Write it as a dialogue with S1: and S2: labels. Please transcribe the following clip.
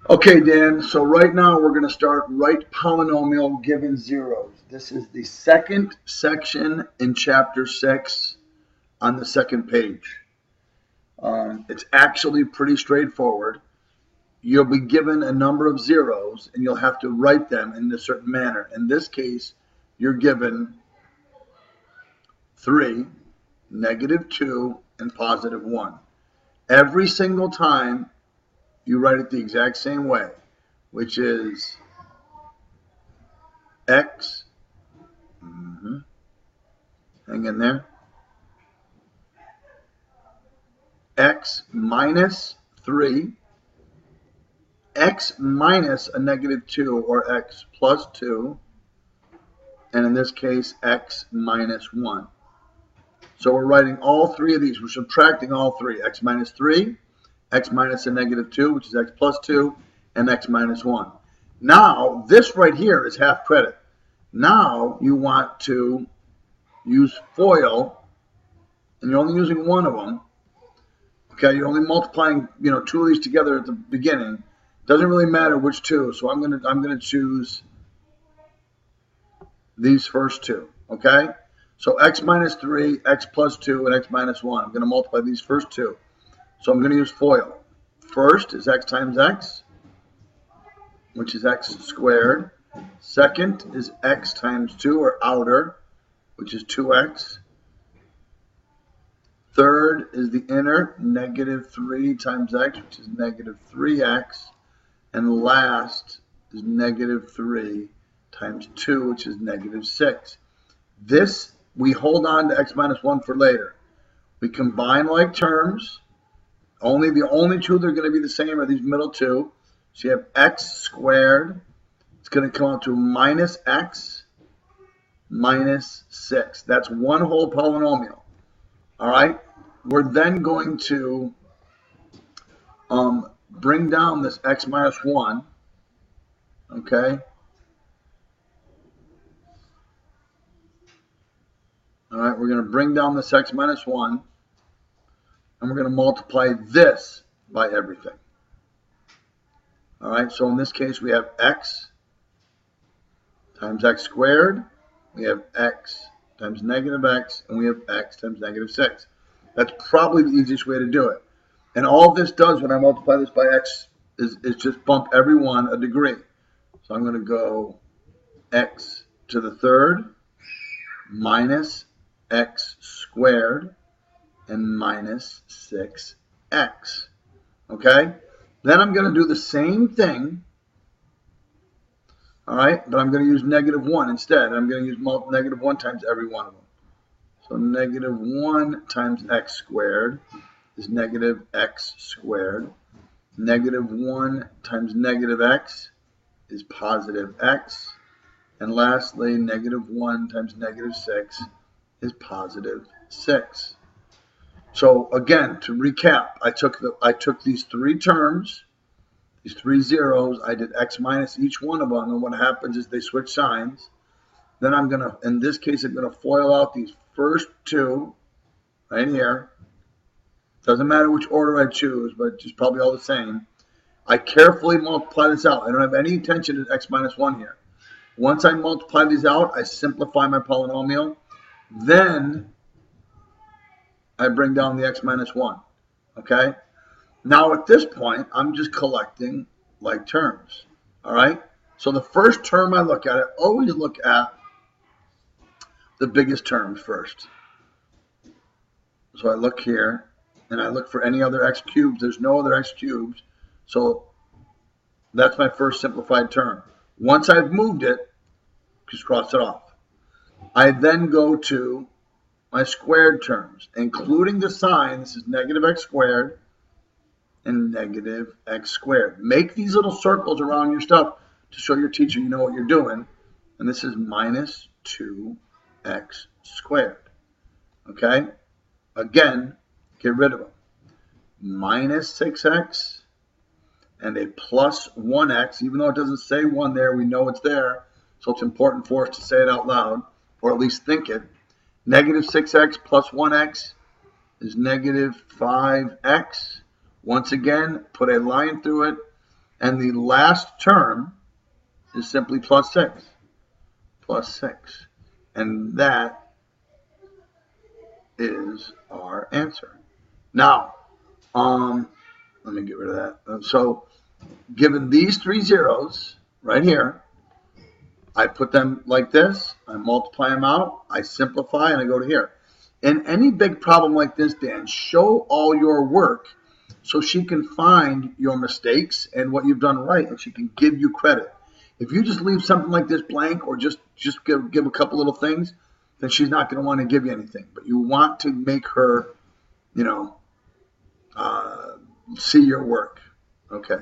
S1: Okay, Dan, so right now we're going to start right polynomial given zeros. This is the second section in chapter 6 on the second page. It's actually pretty straightforward. You'll be given a number of zeros and you'll have to write them in a certain manner. In this case, you're given 3, -2, and +1. Every single time you write it the exact same way, which is x, hang in there, x minus 3, x minus a -2, or x plus 2, and in this case, x minus 1. So we're writing all three of these. We're subtracting all three, x minus 3, x minus a -2, which is x plus 2, and x minus 1. Now, this right here is half credit. Now you want to use FOIL, and you're only using one of them. Okay, you're only multiplying, two of these together at the beginning. Doesn't really matter which two. So I'm gonna choose these first two. Okay, so x minus 3, x plus 2, and x minus 1. I'm gonna multiply these first two. So I'm gonna use FOIL. First is x times x, which is x squared. Second is x times 2, or outer, which is 2x. Third is the inner, -3 times x, which is -3x. And last is -3 times 2, which is -6. This, we hold on to x minus 1 for later. We combine like terms. The only two that are going to be the same are these middle two. So you have x squared. It's going to come out to minus x minus 6. That's one whole polynomial. All right? We're then going to bring down this x minus 1. Okay? All right, we're going to bring down this x minus 1. And we're going to multiply this by everything. All right, so in this case, we have x times x squared. We have x times -x, and we have x times -6. That's probably the easiest way to do it. And all this does when I multiply this by x is just bump every one a degree. So I'm going to go x to the third minus x squared and minus 6x. Okay? Then I'm going to do the same thing. All right? But I'm going to use -1 instead. I'm going to use -1 times every one of them. So -1 times x squared is -x squared. -1 times -x is +x. And lastly, -1 times -6 is +6. So again, to recap, I took these three terms, these three zeros, I did x minus each one of them, and what happens is they switch signs. Then I'm going to, in this case, I'm going to FOIL out these first two right here. Doesn't matter which order I choose, but it's probably all the same. I carefully multiply this out. I don't have any intention of x minus 1 here. Once I multiply these out, I simplify my polynomial. Then I bring down the x minus 1. Okay? Now at this point, I'm just collecting like terms. All right? So the first term I look at, I always look at the biggest terms first. So I look here, and I look for any other x cubes. There's no other x cubes. So that's my first simplified term. Once I've moved it, just cross it off. I then go to my squared terms, including the sign. This is -x squared and -x squared. Make these little circles around your stuff to show your teacher you know what you're doing. And this is minus 2x squared. Okay? Again, get rid of them. Minus 6x and a plus 1x. Even though it doesn't say 1 there, we know it's there. So it's important for us to say it out loud, or at least think it. -6x plus 1x is -5x. Once again, put a line through it. And the last term is simply plus 6. Plus 6. And that is our answer. Now, let me get rid of that. So, given these 3 zeros right here, I put them like this, I multiply them out, I simplify, and I go to here. In any big problem like this, Dan, show all your work so she can find your mistakes and what you've done right, and she can give you credit. If you just leave something like this blank or just give a couple little things, then she's not going to want to give you anything. But you want to make her, see your work. Okay.